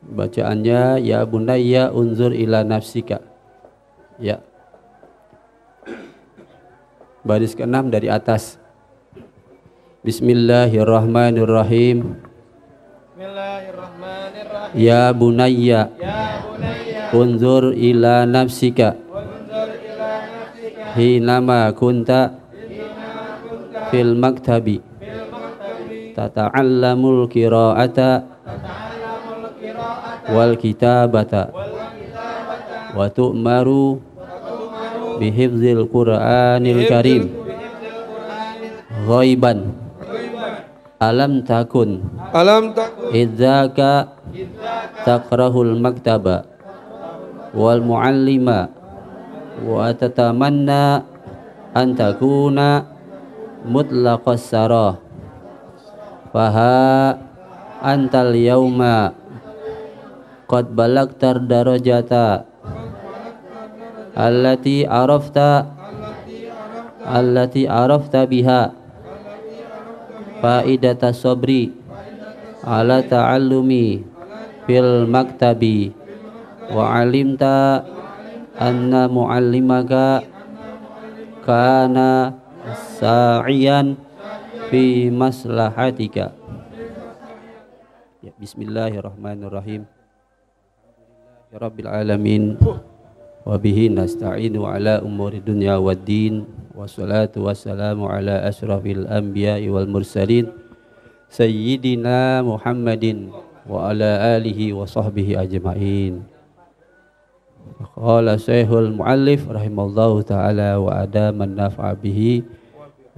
Bacaannya ya bunayya unzur ila nafsika. Ya. Baris ke-6 dari atas. Bismillahirrahmanirrahim. Bismillahirrahmanirrahim. Ya bunayya unzur ila nafsika hinama kunta fil maktabi tata'allamul qira'ata wal kitabata wa tu'maru bihifzil qur'anil karim ghaiban alam takun idzaka takrahul maktaba wal muallima wa tatamanna an takuna mutlaqas sarah faha antal yauma qad balagtar darajata allati arafta biha faidata sabri ala ta'allumi fil maktabi wa alimta anna muallimaka kana sa'iyan fi maslahatika. Ya, bismillahirrahmanirrahim. Ya rabbil alamin wa bihi nasta'inu ala umuri dunya waddin wassalatu wassalamu ala asrafil anbiya'i wal mursalin sayyidina Muhammadin wa ala alihi wa sahbihi ajma'in. Qala Syekhul Muallif rahimallahu ta'ala wa adaman naf'a bihi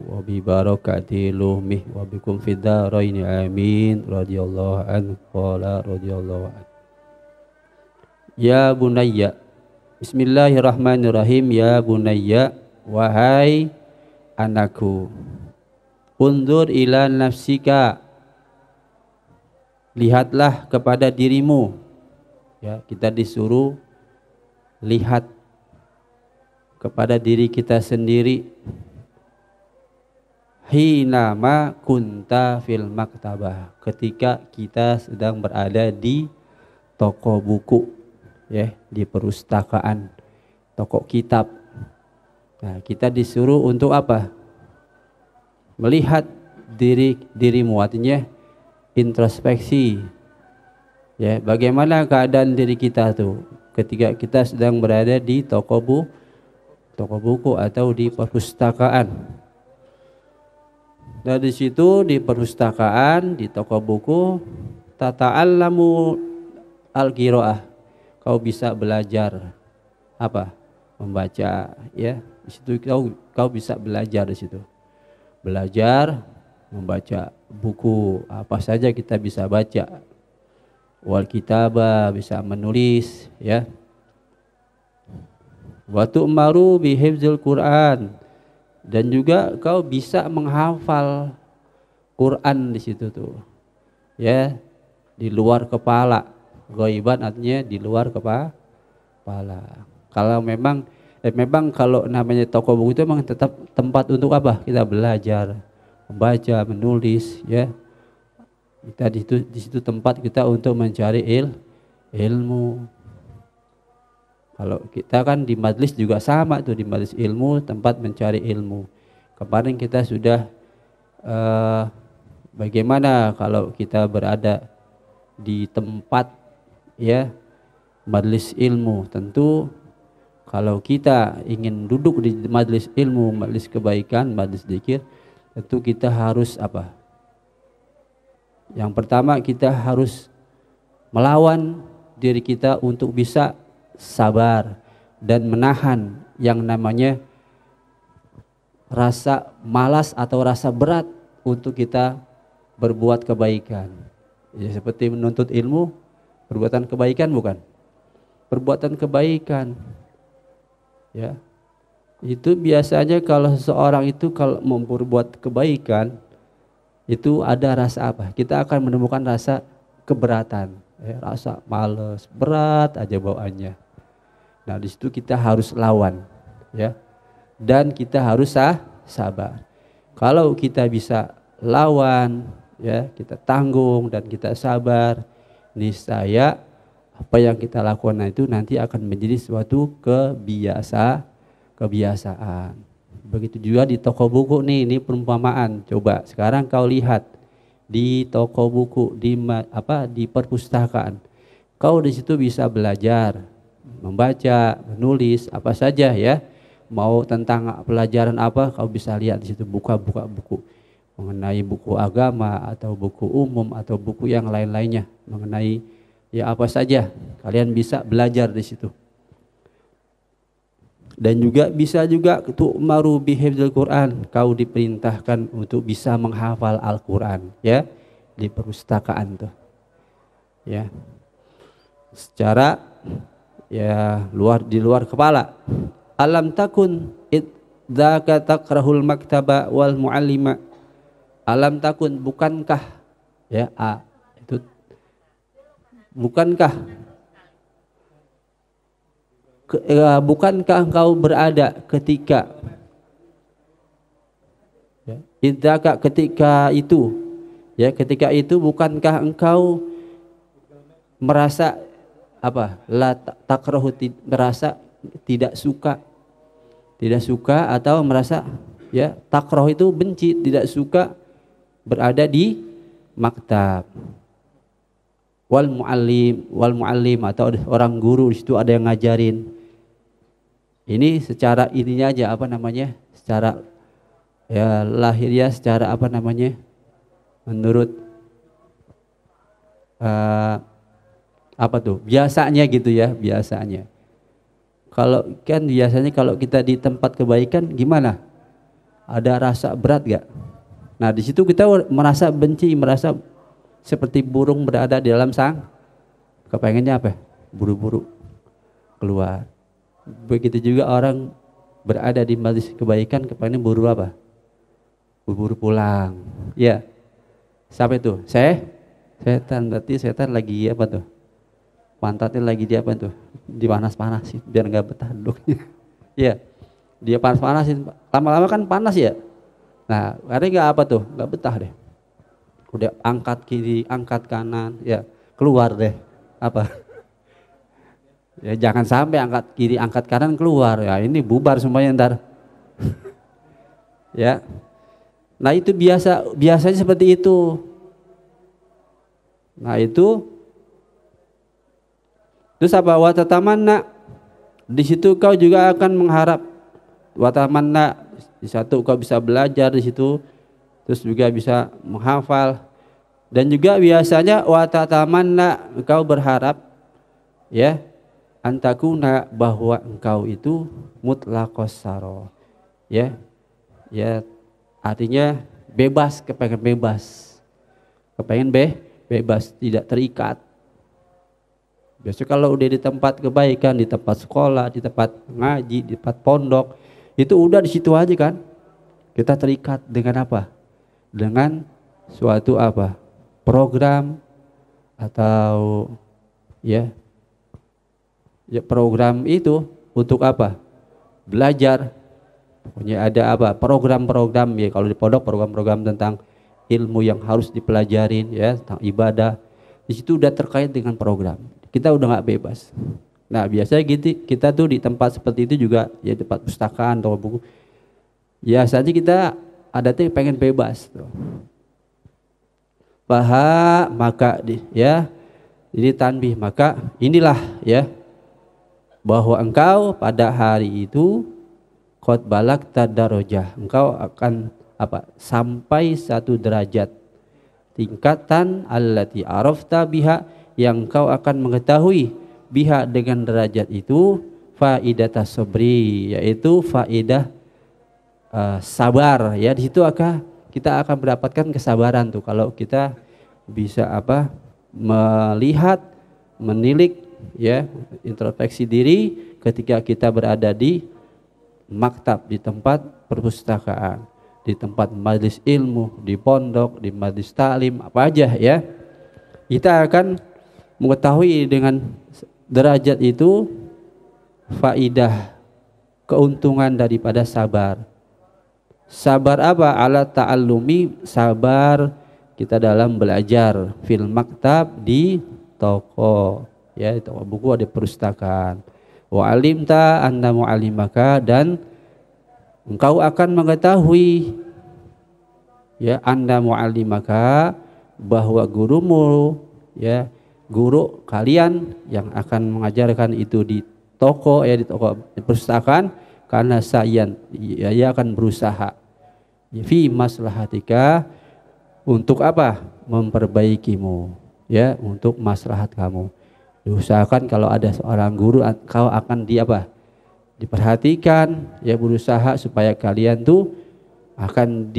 wa bi barakati luhmih wa bikum fid dharain amin radhiyallahu anhu qala radhiyallahu anhu. Ya bunayya. Bismillahirrahmanirrahim. Ya bunayya, wahai anakku, undur ila nafsika, lihatlah kepada dirimu. Ya, kita disuruh lihat kepada diri kita sendiri. Hinama kunta fil maktabah, ketika kita sedang berada di toko buku, ya, di perpustakaan, toko kitab. Nah, kita disuruh untuk apa? Melihat dirimu, artinya introspeksi. Ya, bagaimana keadaan diri kita tuh ketika kita sedang berada di toko buku atau di perpustakaan. Nah, di situ di perpustakaan, di toko buku, tata'allamu al-qiraah. Kau bisa belajar apa? Membaca, ya. Di situ kau bisa belajar di situ. Belajar membaca buku apa saja kita bisa baca. Wal kitaba, bisa menulis, ya. Wa tu'maru bihifzil Qur'an, dan juga kau bisa menghafal Quran di situ tuh. Ya, di luar kepala. Ghaiban artinya di luar kepala. Kalau memang kalau namanya toko buku itu memang tetap tempat untuk apa? Kita belajar, membaca, menulis, ya. Kita di situ tempat kita untuk mencari ilmu. Kalau kita kan di majlis juga sama tuh, di majlis ilmu, tempat mencari ilmu. Kemarin kita sudah bagaimana kalau kita berada di tempat, ya, majlis ilmu. Tentu kalau kita ingin duduk di majlis ilmu, majlis kebaikan, majlis zikir, tentu kita harus apa? Yang pertama, kita harus melawan diri kita untuk bisa sabar dan menahan yang namanya rasa malas atau rasa berat untuk kita berbuat kebaikan. Ya, seperti menuntut ilmu, perbuatan kebaikan bukan? Perbuatan kebaikan. Ya. Itu biasanya kalau seseorang itu kalau memperbuat kebaikan, itu ada rasa apa? Kita akan menemukan rasa keberatan, ya, rasa malas, berat aja bawaannya. Nah, di situ kita harus lawan, ya, dan kita harus sabar. Kalau kita bisa lawan, ya, kita tanggung dan kita sabar, niscaya apa yang kita lakukan itu nanti akan menjadi suatu kebiasaan. Begitu juga di toko buku nih, ini perumpamaan. Coba sekarang kau lihat di toko buku, di perpustakaan. Kau di situ bisa belajar, membaca, menulis, apa saja ya. Mau tentang pelajaran apa, kau bisa lihat di situ, buka buku mengenai buku agama atau buku umum atau buku yang lain-lainnya mengenai ya apa saja. Kalian bisa belajar di situ. Dan juga bisa juga tu'maru bihifdzil Quran, kau diperintahkan untuk bisa menghafal Al-Quran ya di perpustakaan tuh. Ya. Secara ya di luar kepala. Alam takun idzaka takrahul maktaba wal muallima. Alam takun, bukankah ya itu bukankah bukankah engkau berada ketika ya, idzaka ketika itu bukankah engkau merasa la takrahu, merasa tidak suka atau merasa ya takrah itu benci, tidak suka berada di maktab. Wal muallim atau orang guru di situ ada yang ngajarin. Ini secara ininya aja secara ya lahiriah, secara menurut biasanya gitu ya, biasanya. Biasanya kalau kita di tempat kebaikan gimana? Ada rasa berat gak? Nah di situ kita merasa benci, merasa seperti burung berada di dalam sang, kepengennya buru-buru keluar. Begitu juga orang berada di majelis kebaikan, kepengen buru-buru pulang. Ya, sampai tuh setan, berarti setan lagi pantatnya lagi dipanas-panasin biar nggak betah duduknya. Ya, dia panas-panasin, lama-lama kan panas ya. Nah, akhirnya nggak betah deh. Udah angkat kiri, angkat kanan, ya keluar deh. Ya jangan sampai angkat kiri, angkat kanan keluar. Ya ini bubar semuanya ntar. Ya. Nah itu biasanya seperti itu. Nah itu terus wa tatamanna, di situ kau juga akan mengharap. Wa tatamanna, di satu kau bisa belajar di situ, terus juga bisa menghafal. Dan juga biasanya wa tatamanna, engkau berharap ya antakuna, bahwa engkau itu mutlaqos saro. Ya artinya bebas, kepengen bebas, tidak terikat. Biasanya kalau udah di tempat kebaikan, di tempat sekolah, di tempat ngaji, di tempat pondok, itu udah di situ aja kan. Kita terikat dengan dengan suatu program atau ya program itu untuk belajar. Pokoknya ada program-program ya, kalau di pondok program-program tentang ilmu yang harus dipelajarin ya, tentang ibadah. Di situ udah terkait dengan program. Kita udah nggak bebas. Nah biasanya gitu, kita tuh di tempat seperti itu juga ya, tempat pustakaan atau buku. Ya saja kita adatnya pengen bebas tuh. Maka ini tanbih, maka inilah ya bahwa engkau pada hari itu qad balagta darajah, engkau akan sampai satu derajat, tingkatan allati arafta biha, yang engkau akan mengetahui biha dengan derajat itu faidata sabri, yaitu faidah sabar ya. Di situ kita akan mendapatkan kesabaran tuh kalau kita bisa melihat, menilik ya, introspeksi diri ketika kita berada di maktab, di tempat perpustakaan, di tempat majelis ilmu, di pondok, di majelis taklim, apa aja ya. Kita akan mengetahui dengan derajat itu faidah, keuntungan daripada sabar. Sabar ala ta'allumi, sabar kita dalam belajar, fil maktab, di toko ya di toko buku ada perpustakaan. Wa alimta anna mu'allimaka, dan engkau akan mengetahui ya anna mu'allimaka, bahwa gurumu, ya guru kalian yang akan mengajarkan itu di toko, ya di toko perpustakaan, karena sayan ya, ia akan berusaha fi maslahatika, untuk apa? Memperbaikimu, ya untuk maslahat kamu. Diusahakan kalau ada seorang guru, kau akan diperhatikan, ya berusaha supaya kalian tuh akan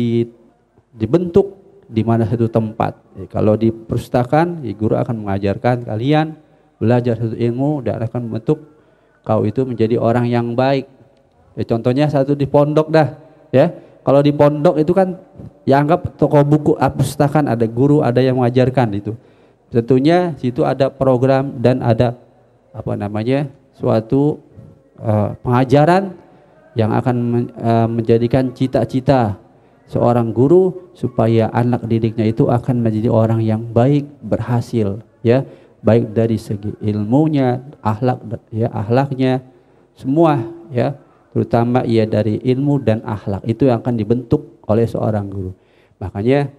dibentuk di mana satu tempat. Ya, kalau di perpustakaan, ya guru akan mengajarkan kalian belajar satu ilmu dan akan membentuk kau itu menjadi orang yang baik. Ya, contohnya satu di pondok dah, ya. Kalau di pondok itu kan ya anggap toko buku perpustakaan, ada guru, ada yang mengajarkan itu. Tentunya situ ada program dan ada suatu pengajaran yang akan menjadikan cita-cita seorang guru supaya anak didiknya itu akan menjadi orang yang baik, berhasil, ya, baik dari segi ilmunya, akhlaknya, semua, ya, terutama ia dari ilmu dan akhlak itu yang akan dibentuk oleh seorang guru. Makanya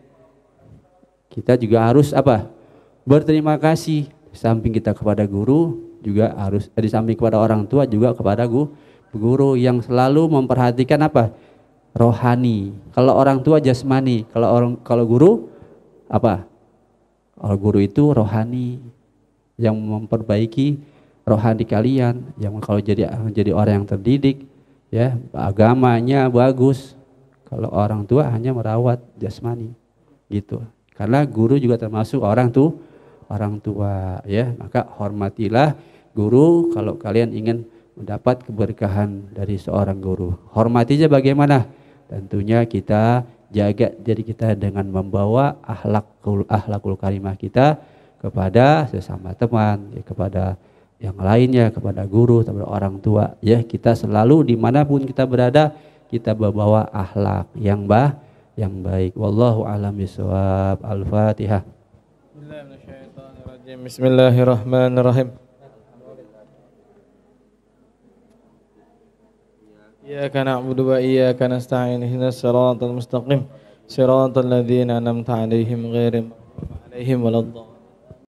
kita juga harus berterima kasih, di samping kita kepada guru juga harus, di samping kepada orang tua juga kepada guru yang selalu memperhatikan rohani. Kalau orang tua jasmani, kalau guru Kalau guru itu rohani, yang memperbaiki rohani kalian, yang kalau jadi orang yang terdidik, ya agamanya bagus. Kalau orang tua hanya merawat jasmani, gitu. Karena guru juga termasuk orang tua, ya. Maka hormatilah guru kalau kalian ingin mendapat keberkahan dari seorang guru. Hormatinya bagaimana? Tentunya kita jaga diri kita dengan membawa akhlakul karimah kita kepada sesama teman, ya, kepada yang lainnya, kepada guru, kepada orang tua. Ya, kita selalu dimanapun kita berada, kita membawa akhlak yang baik. Wallahu a'lam bishawab. Al-Fatihah. Bismillahirrahmanirrahim. Iyyaka na'budu wa iyyaka nasta'in. Ihdinas siratal mustaqim. Siratal ladzina an'amta 'alaihim ghairil maghdubi 'alaihim waladdallin.